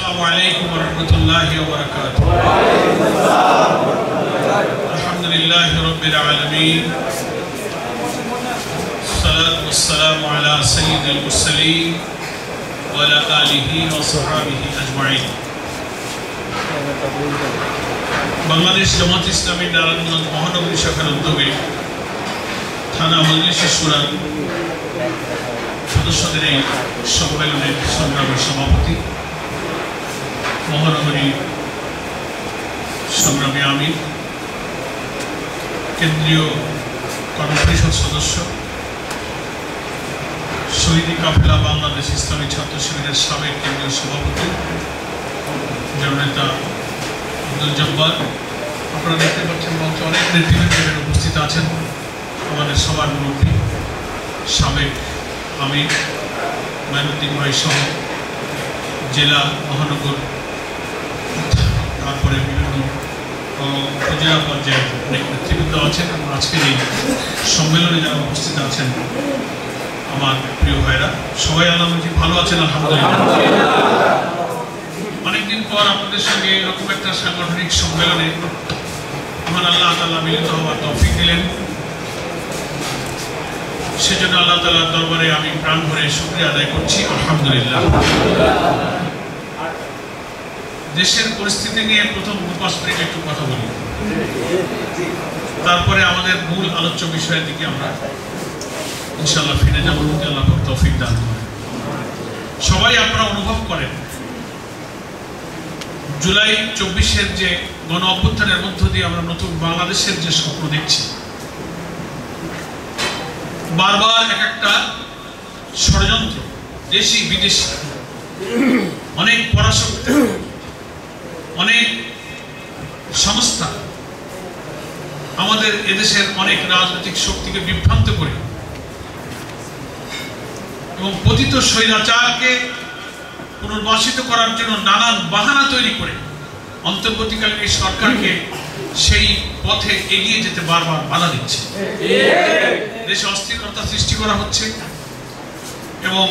السلام عليكم ورحمة الله وبركاته. الحمد لله رب العالمين. الصلاة والسلام على سيد المرسلين وعلى آله وصحبه أجمعين. বাংলাদেশ জামাত ইসলামী নারায়ণগঞ্জ মহানগরী শাখার উদ্যোগে থানা মজলিসে শুরার সদস্যদের এই সম্মেলনের সংগ্রামী সভাপতি, মহানগরী সংগ্রামী আমির, কেন্দ্রীয় কর্মপরিষদ সদস্য, শহীদ কাফেলা বাংলাদেশ ইসলামী ছাত্র শিবিরের সাবেক কেন্দ্রীয় সভাপতি জননেতা আব্দুল জব্বার, আপনারা দেখতে পাচ্ছেন মঞ্চে অনেক নেতৃবৃন্দ উপস্থিত আছেন। আমাদের সবার মুরব্বী সাবেক আমির মাইনুদ্দিন ভাই সহ জেলা, মহানগর, তারপরে বিভিন্ন উপজেলা পর্যায়ে অনেক নেতৃবৃন্দ আছেন। আজকের এই সম্মেলনে যারা উপস্থিত আছেন আমার প্রিয় ভাইরা, সবাই আলহামদুলিল্লাহ ভালো আছেন? আলহামদুলিল্লাহ। অনেকদিন পর আপনাদের সঙ্গে এরকম একটা সাংগঠনিক সম্মেলনে আমার আল্লাহ তাআলা মিলিত হওয়ার তৌফিক দিলেন। সেজন্য আল্লাহ তাআলার দরবারে আমি প্রাণ ভরে শুকরিয়া আদায় করছি, আলহামদুলিল্লাহ। দেশের পরিস্থিতি নিয়ে প্রথম উপস্থিত একটু কথা বলি, তারপরে আমাদের মূল আলোচ্য বিষয়ের দিকে আমরা ইনশাআল্লাহ ফিরে যাব, যদি আল্লাহ তৌফিক দান করেন। সবাই আপনারা অনুভব করেন জুলাই 24-এর যে গণ অভ্যুত্থানের মধ্য দিয়ে আমরা নতুন বাংলাদেশের যে স্বপ্ন দেখছি, বারবার এক একটা ষড়যন্ত্র, দেশি বিদেশি, অনেক পরাশক্তি, অনেক সংস্থা আমাদের এদেশের অনেক রাজনৈতিক শক্তিকে বিভ্রান্ত করে এবং পতিত স্বৈরাচারকে পুনর্বাসিত করার জন্য নানান বাহানা তৈরি করে অন্তর্বর্তীকালীন এই সরকারকে সেই পথে এগিয়ে যেতে বারবার বাধা দিচ্ছে। দেশে অস্থিরতা সৃষ্টি করা হচ্ছে এবং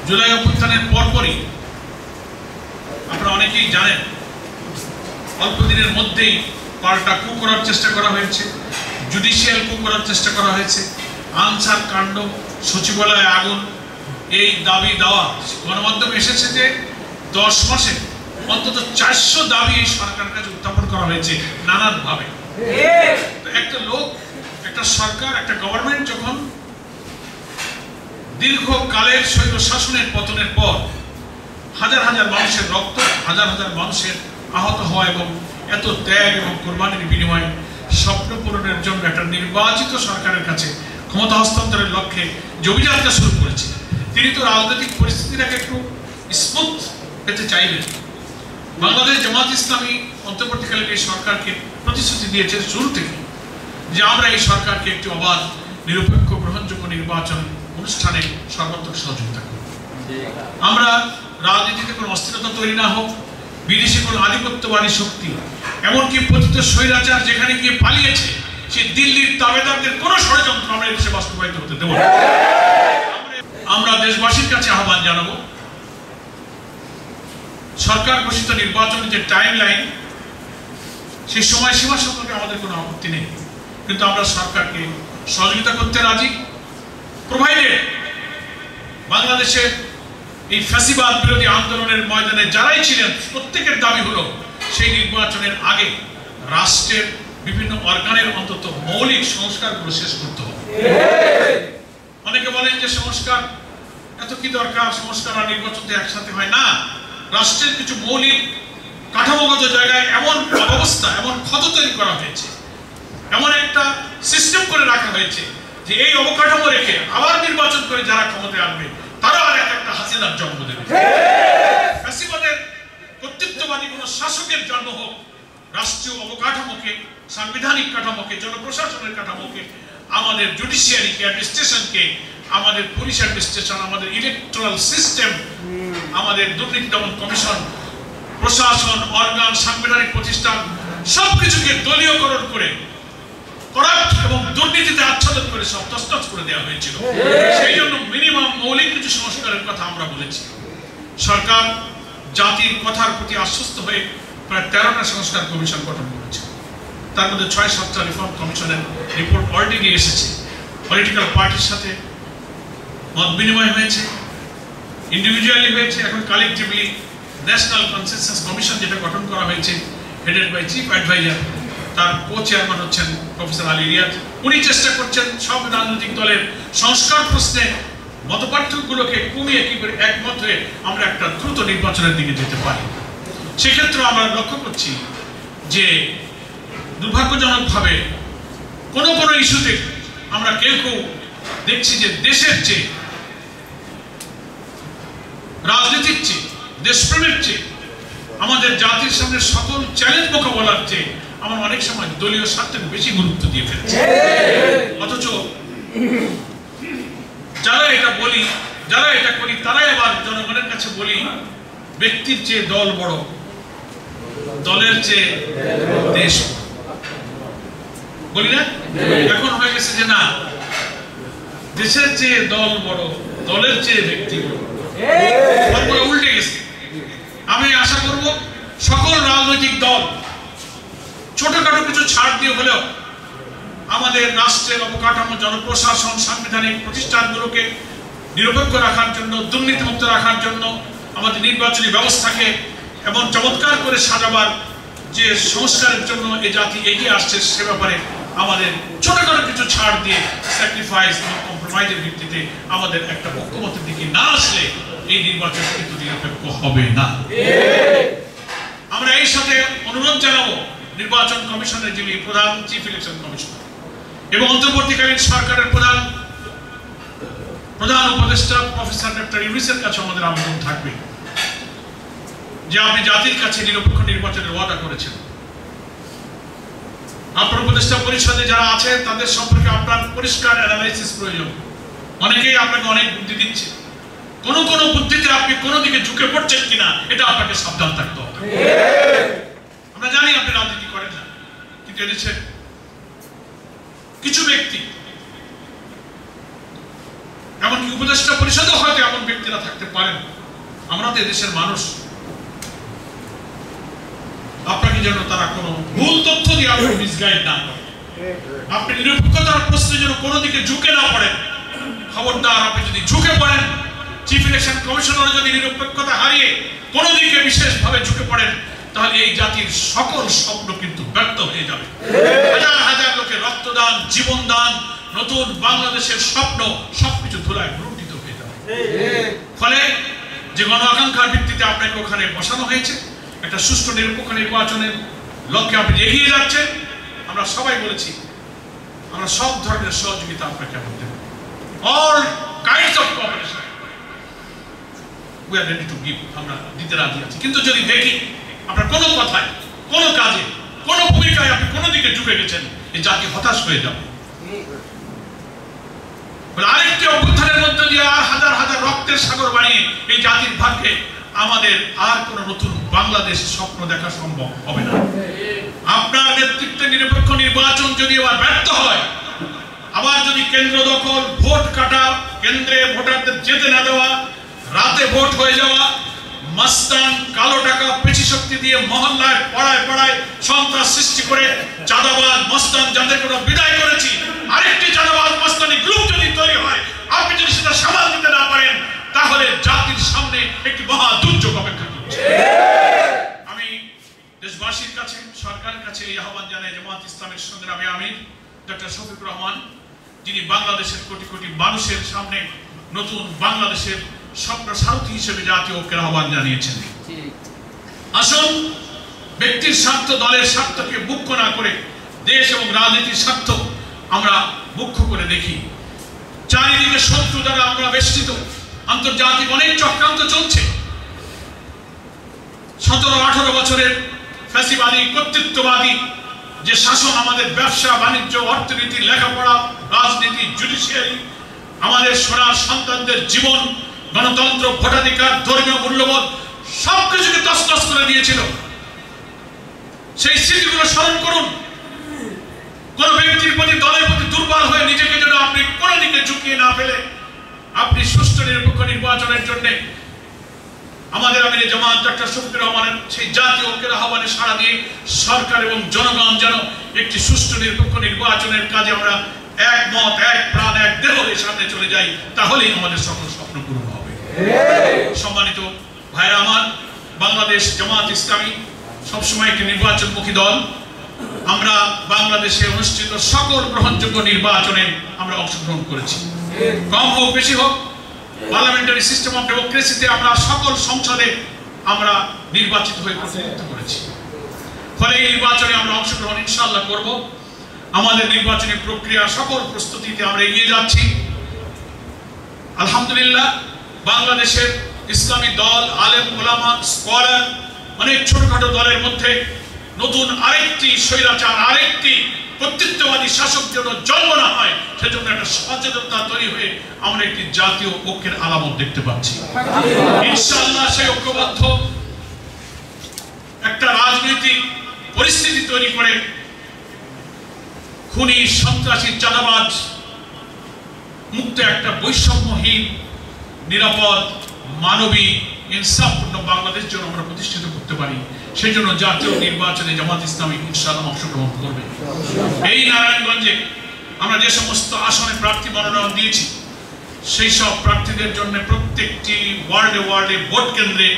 জুলাই অভ্যুত্থানের পরপরই আপনারা অনেকেই জানেন অল্প দিনের মধ্যেই পাল্টা কু করার চেষ্টা করা হয়েছে, জুডিশিয়াল কু করার চেষ্টা করা হয়েছে, আনসার কাণ্ড, সচিবালয়ে আগুন, এই দাবি দেওয়া গণমাধ্যমে এসেছে যে 10 মাসে অন্তত 400 দাবি এই সরকারের কাছে উত্থাপন করা হয়েছে নানান ভাবে। একটা লোক, একটা সরকার, একটা গভর্নমেন্ট যখন দীর্ঘকালের স্বৈর শাসনের পতনের পর হাজার হাজার মানুষের রক্ত, হাজার হাজার মানুষের আহত হওয়া এবং এত ত্যাগ এবং কোরবানির বিনিময়ে স্বপ্ন পূরণের জন্য একটা নির্বাচিত সরকারের কাছে ক্ষমতা হস্তান্তরের লক্ষ্যে যে অভিযাত্রা শুরু করেছে, তিনি তো রাজনৈতিক পরিস্থিতিটাকে একটু স্মুথ পেতে চাইলেন। বাংলাদেশ জামাত ইসলামী অন্তর্বর্তীকালীন এই সরকারকে প্রতিশ্রুতি দিয়েছে শুরু থেকে যে আমরা এই সরকারকে একটি অবাধ, নিরপেক্ষ, গ্রহণযোগ্য নির্বাচন অনুষ্ঠানে সর্বাত্মক সহযোগিতা করব। আমরা রাজনীতিতে কোনো অস্থিরতা তৈরি না হোক, বিদেশি কোনো আধিপত্যবাদী শক্তি, এমনকি পতিত স্বৈরাচার যেখানে গিয়ে পালিয়েছে সেই দিল্লির তাবেদারদের কোনো ষড়যন্ত্র আমরা এই দেশে বাস্তবায়িত হতে দেব না। আমরা দেশবাসীর কাছে আহ্বান জানাবো, সরকার ঘোষিত নির্বাচনের যে টাইম লাইন, সেই সময়সীমা সম্পর্কে আমাদের কোনো আপত্তি নেই, কিন্তু আমরা সরকারকে সহযোগিতা করতে রাজি, প্রোভাইডেড বাংলাদেশের এই ফ্যাসিবাদ বিরোধী আন্দোলনের ময়দানে যারাই ছিলেন প্রত্যেকের দাবি হলো সেই নির্বাচনের আগে রাষ্ট্রের বিভিন্ন অর্গানের অন্তত মৌলিক সংস্কারগুলো শেষ করতে হবে। অনেকে বলেন যে সংস্কার এত কি দরকার, সংস্কার আর নির্বাচন তো একসাথে হয় না। রাষ্ট্রের কিছু মৌলিক কাঠামোগত জায়গায় এমন অবস্থা, এমন ক্ষত তৈরি করা হয়েছে, এমন একটা সিস্টেম করে রাখা হয়েছে যে এই অবকাঠামো রেখে আবার নির্বাচন করে যারা ক্ষমতায় আনবে তারা আর একটা হাসিনার জন্ম দেবে। ফ্যাসিবাদের কর্তৃত্ববাদী কোন শাসকের জন্ম হোক, রাষ্ট্রীয় অবকাঠামোকে, সাংবিধানিক কাঠামোকে, জনপ্রশাসনের কাঠামোকে, আমাদের জুডিশিয়ারিকে, অ্যাডমিনিস্ট্রেশনকে, আমাদের পুলিশ অ্যাডমিনিস্ট্রেশন, আমাদের ইলেকট্রাল সিস্টেম, আমাদের দুর্নীতি দমন কমিশন, প্রশাসন, অর্গান, সাংবিধানিক প্রতিষ্ঠান সবকিছুকে দলীয়করণ করে করাপ্ট এবং দুর্নীতিতে আচ্ছাদন করে সব তছনছ করে দেওয়া হয়েছিল। সেই জন্য মিনিমাম মৌলিক কিছু সংস্কারের কথা আমরা বলেছি। সরকার জাতির কথার প্রতি আশ্বস্ত হয়ে প্রায় 13টা সংস্কার কমিশন গঠন করেছে। তার মধ্যে 6-7টা রিফর্ম কমিশনের রিপোর্ট অলরেডি এসেছে। পলিটিক্যাল পার্টির সাথে মত বিনিময় হয়েছে, ইন্ডিভিজুয়ালি হয়েছে, এখন কালেকটিভলি ন্যাশনাল কনসেনসাস কমিশন যেটা গঠন করা হয়েছে, হেডেড বাই চিফ অ্যাডভাইজার, তার কো চেয়ারম্যান হচ্ছেন প্রফেসর আলী রিয়াজ। উনি চেষ্টা করছেন সব রাজনৈতিক দলের সংস্কার প্রশ্নে মতপার্থক্যগুলোকে কমিয়ে কি করে একমত হয়ে আমরা একটা দ্রুত নির্বাচনের দিকে যেতে পারি। সেক্ষেত্রে আমরা লক্ষ্য করছি যে দুর্ভাগ্যজনকভাবে কোনো ইস্যুতে আমরা কেউ দেখছি যে দেশের চেয়ে, রাজনীতির চেয়ে, দেশপ্রেমের চেয়ে, আমাদের জাতির সামনে সকল চ্যালেঞ্জ মোকাবেলার চেয়ে আমরা অনেক সময় দলীয় স্বার্থকে বেশি গুরুত্ব দিয়ে ফেলছি। অথচ যারা এটা বলি, যারা এটা করি, তারাই আবার জনগণের কাছে বলি ব্যক্তির চেয়ে দল বড়, দলের চেয়ে দেশ বলি না। এখন হয়ে গেছে যে না, দেশের চেয়ে দল বড়, দলের চেয়ে ব্যক্তি বড়, উল্টে গেছে। আমি আশা করব সকল রাজনৈতিক দল ছোটখাটো কিছু ছাড় দিয়ে হলেও আমাদের রাষ্ট্রের অবকাঠামো, জনপ্রশাসন, সাংবিধানিক প্রতিষ্ঠানগুলোকে নিরপেক্ষ রাখার জন্য, দুর্নীতিমুক্ত রাখার জন্য, আমাদের নির্বাচনী ব্যবস্থাকে এমন চমৎকার করে সাজাবার যে সংস্কারের জন্য এই জাতি এগিয়ে আসছে, সে ব্যাপারে আমাদের ছোটখাটো কিছু ছাড় দিয়ে স্যাক্রিফাইস এবং কম্প্রোমাইজের ভিত্তিতে আমাদের একটা ঐক্যমতের দিকে না আসলে এই নির্বাচন কিন্তু নিরপেক্ষ হবে না। আমরা এই সাথে অনুরোধ জানাবো নির্বাচন কমিশনের যিনি প্রধান চিফ ইলেকশন কমিশনার এবং অন্তর্বর্তীকালীন সরকারের প্রধান উপদেষ্টা প্রফেসর ডক্টর ইউনূসের কাছে আমাদের আবেদন থাকবে যে আপনি জাতির কাছে নিরপেক্ষ নির্বাচনের ওয়াদা করেছেন। আপনার উপদেষ্টা পরিষদে যারা আছে তাদের সম্পর্কে আপনার পরিষ্কার অ্যানালাইসিস প্রয়োজন। অনেকেই আপনাকে অনেক বুদ্ধি দিচ্ছে, কোন বুদ্ধিতে আপনি কোন দিকে ঝুঁকে পড়ছেন কিনা এটা আপনাকে সাবধান থাকতে হবে। আমরা জানি আপনি রাজনীতি করেন না, কিন্তু এদেশে কিছু ব্যক্তি, এমনকি উপদেষ্টা পরিষদও হয়তো এমন ব্যক্তিরা থাকতে পারেন, আমরা তো এদেশের মানুষ, আপনাকে যেন তারা কোনো ভুল তথ্য দিয়ে আপনাকে মিসগাইড না করে, আপনি নিরপেক্ষতার প্রশ্নে যেন কোনো দিকে ঝুঁকে না পড়েন। খবরদার, আপনি যদি ঝুঁকে পড়েন, চিফ ইলেকশন কমিশনার যদি নিরপেক্ষতা হারিয়ে কোনো দিকে বিশেষভাবে ঝুঁকে পড়েন, তাহলে এই জাতির সকল স্বপ্ন কিন্তু ব্যর্থ হয়ে যাবে। হাজার হাজার লোকের রক্তদান, জীবনদান, নতুন বাংলাদেশের স্বপ্ন সবকিছু ধুলায় লুণ্ঠিত হয়ে যাবে। ফলে যে গণ আকাঙ্ক্ষার ভিত্তিতে আপনাকে ওখানে বসানো হয়েছে, একটা সুষ্ঠু নিরপেক্ষ নির্বাচনের লক্ষ্যে আপনি এগিয়ে যাচ্ছেন, আমরা সবাই বলেছি আমরা সব ধরনের সহযোগিতা আপনাকে দেব। All kinds of cooperation we are ready to give, আমরা দিতে রাজি আছি। কিন্তু যদি দেখি আপনার কোনো কথায়, কোনো কাজে, কোনো ভূমিকায় আপনি কোনো দিকে ঝুঁকে গেছেন, এই জাতি হতাশ হয়ে যাবে। আরেকটি অভ্যুত্থানের মধ্য দিয়ে আর হাজার হাজার রক্তের সাগর বানিয়ে এই জাতির ভাগ্যে আমাদের আর কোন নতুন বাংলাদেশ স্বপ্ন দেখা সম্ভব হবে না। আপনার নেতৃত্বে নিরপেক্ষ নির্বাচন যদি আবার ব্যর্থ হয়, আবার যদি কেন্দ্র দখল, ভোট কাটা, কেন্দ্রে ভোটারদের যেতে না দেওয়া, রাতে ভোট হয়ে যাওয়া, মাস্তান, কালো টাকা, পেশি শক্তি দিয়ে মহল্লায় পাড়ায় সন্ত্রাস সৃষ্টি করে চাঁদাবাজ মাস্তান যাদের কোনো বিদায় করেছি, আরেকটি চাঁদাবাজ মাস্তানি গ্রুপ যদি তৈরি হয়, আপনি যদি সেটা সামাল দিতে না পারেন, তাহলে জাতির সামনে একটি মহা দুর্যোগ অপেক্ষা করছে। আমি দেশবাসীর কাছে, সরকারের কাছে এই আহ্বান জানাই, জামাত ইসলামের সংগ্রামী আমির ডক্টর শফিকুর রহমান, যিনি বাংলাদেশের কোটি কোটি মানুষের সামনে নতুন বাংলাদেশের স্বপ্ন সারথি হিসেবে জাতীয় ঐক্যের আহ্বান জানিয়েছেন। আসুন ব্যক্তির স্বার্থ, দলের স্বার্থকে মুখ্য না করে দেশ এবং রাজনীতির স্বার্থ আমরা মুখ্য করে দেখি। চারিদিকে শত্রু দ্বারা আমরা বেষ্টিত, আন্তর্জাতিক অনেক চক্রান্ত চলছে। 17-18 বছরের ফ্যাসিবাদী, কর্তৃত্ববাদী যে শাসন আমাদের ব্যবসা, বাণিজ্য, অর্থনীতি, লেখাপড়া, রাজনীতি, জুডিশিয়ারি, আমাদের সোনার সন্তানদের জীবন, গণতন্ত্র, ভোটাধিকার, ধর্মীয় মূল্যবোধ সবকিছুকে তছনছ করে দিয়েছিল। সেই স্মৃতিগুলো স্মরণ করুন। কোন ব্যক্তির প্রতি, দলের প্রতি দুর্বল হয়ে নিজেকে যেন আপনি কোনো দিকে ঝুঁকিয়ে না ফেলে আপনি সুষ্ঠু নিরপেক্ষ নির্বাচনের জন্য আমাদের আমিরে জামাত ডক্টর শফিকুর রহমানের সেই জাতীয় ঐক্যের আহ্বানে সাড়া দিয়ে সরকার এবং জনগণ যেন একটি সুষ্ঠু নিরপেক্ষ নির্বাচনের কাজে আমরা একমত, এক প্রাণ, এক দেহ হয়ে সামনে চলে যাই, তাহলেই আমাদের সকল স্বপ্ন পূরণ হবে। সম্মানিত ভাইরা আমার, বাংলাদেশ জামাত ইসলামী সবসময় একটি নির্বাচনমুখী দল। আমরা বাংলাদেশে অনুষ্ঠিত সকল গ্রহণযোগ্য নির্বাচনে আমরা অংশগ্রহণ করেছি, কম হোক বেশি হোক। পার্লামেন্টারি সিস্টেম অফ ডেমোক্রেসিতে আমরা সকল সংসদে আমরা নির্বাচিত হয়ে প্রতিনিধিত্ব করেছি। ফলে এই নির্বাচনে আমরা অংশগ্রহণ ইনশাআল্লাহ করব। আমাদের নির্বাচনী প্রক্রিয়া সকল প্রস্তুতিতে আমরা এগিয়ে যাচ্ছি। আলহামদুলিল্লাহ, বাংলাদেশের ইসলামী দল, আলেম ওলামা, স্কলার, অনেক ছোটখাটো দলের মধ্যে নতুন আরেকটি স্বৈরাচার, আরেকটি কর্তৃত্ববাদী শাসক যেন জন্ম না হয়, সেজন্য একটা সচেতনতা তৈরি হয়ে আমরা একটি জাতীয় ঐক্যের আলামত দেখতে পাচ্ছি। ইনশাআল্লাহ সেই ঐক্যবদ্ধ একটা রাজনৈতিক পরিস্থিতি তৈরি করে খুনি, সন্ত্রাসী, চাঁদাবাজ মুক্ত একটা বৈষম্যহীন, নিরাপদ, মানবিক, ইনসাফপূর্ণ বাংলাদেশ যেন আমরা প্রতিষ্ঠিত করতে পারি, সেই জন্য জাতীয় নির্বাচনে জামাত ইসলামী ইনশাআল্লাহ অংশগ্রহণ করবে। এই নারায়ণগঞ্জে আমরা যে সমস্ত আসনে প্রার্থী মনোনয়ন দিয়েছি, সেই সব প্রার্থীদের জন্য প্রত্যেকটি ওয়ার্ডে ওয়ার্ডে ভোট কেন্দ্রে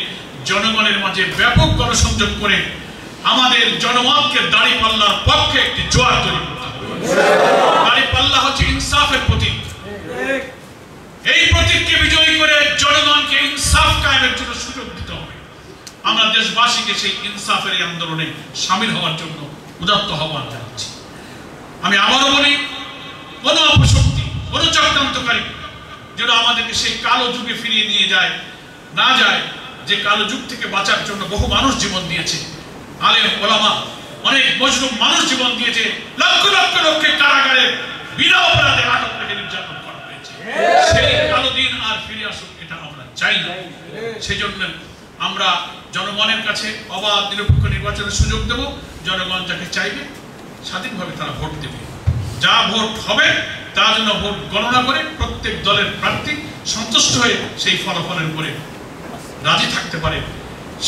জনগণের মাঝে ব্যাপক গণসংযোগ করে আমাদের জনমতকে দাঁড়িপাল্লার পক্ষে একটি জোয়ার তৈরি করতে হবে। দাঁড়িপাল্লা হচ্ছে ইনসাফের প্রতীক। এই প্রতীককে বিজয়ী করে জনগণকে ইনসাফ কায়েমের জন্য সুযোগ দিতে হবে। আমরা দেশবাসীকে সেই ইনসাফের এই আন্দোলনে সামিল হওয়ার জন্য উদাত্ত আহ্বান জানাচ্ছি। আমি আবারও বলি, কোন অপশক্তি, কোন চক্রান্তকারী যেন আমাদেরকে সেই কালো যুগে ফিরিয়ে নিয়ে না যায়, যে কালো যুগ থেকে বাঁচার জন্য বহু মানুষ জীবন দিয়েছে। আলেম ওলামা, অনেক মজলুম মানুষ জীবন দিয়েছে। লক্ষ লক্ষ লোককে কারাগারে বিনা অপরাধে আটক রেখে নির্যাতন করা হয়েছে। সেই কালো দিন আর ফিরে আসুক, এটা আমরা চাই না। সেই জন্য আমরা জনগণের কাছে অবাধ নিরপেক্ষ নির্বাচনের সুযোগ দেব। জনগণ যাকে চাইবে স্বাধীনভাবে তারা ভোট দেবে। যা ভোট হবে তার জন্য ভোট গণনা করে প্রত্যেক দলের প্রার্থী সন্তুষ্ট হয়ে সেই ফলাফলের উপরে রাজি থাকতে পারে।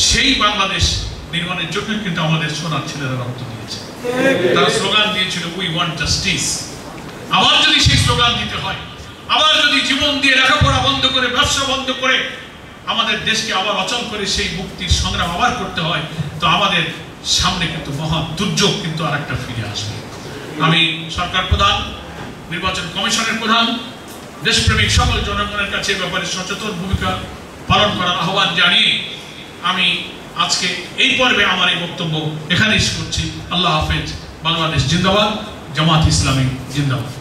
সেই বাংলাদেশ নির্মাণের জন্য কিন্তু আমাদের সোনার ছেলেরা রক্ত দিয়েছে। তারা স্লোগান দিয়েছিল, উই ওয়ান্ট জাস্টিস। আবার যদি সেই স্লোগান দিতে হয়, আবার যদি জীবন দিয়ে লেখাপড়া বন্ধ করে, ব্যবসা বন্ধ করে আমাদের দেশকে আবার অচল করে সেই মুক্তির সংগ্রাম আবার করতে হয়, তো আমাদের সামনে কিন্তু মহা দুর্যোগ কিন্তু আর একটা ফিরে আসবে। আমি সরকার প্রধান, নির্বাচন কমিশনের প্রধান, দেশপ্রেমিক সকল জনগণের কাছে ব্যাপারে সচেতন ভূমিকা পালন করার আহ্বান জানিয়ে আমি আজকে এই পর্বে আমার এই বক্তব্য এখানেই শেষ করছি। আল্লাহ হাফেজ। বাংলাদেশ জিন্দাবাদ, জামাত ইসলামী জিন্দাবাদ।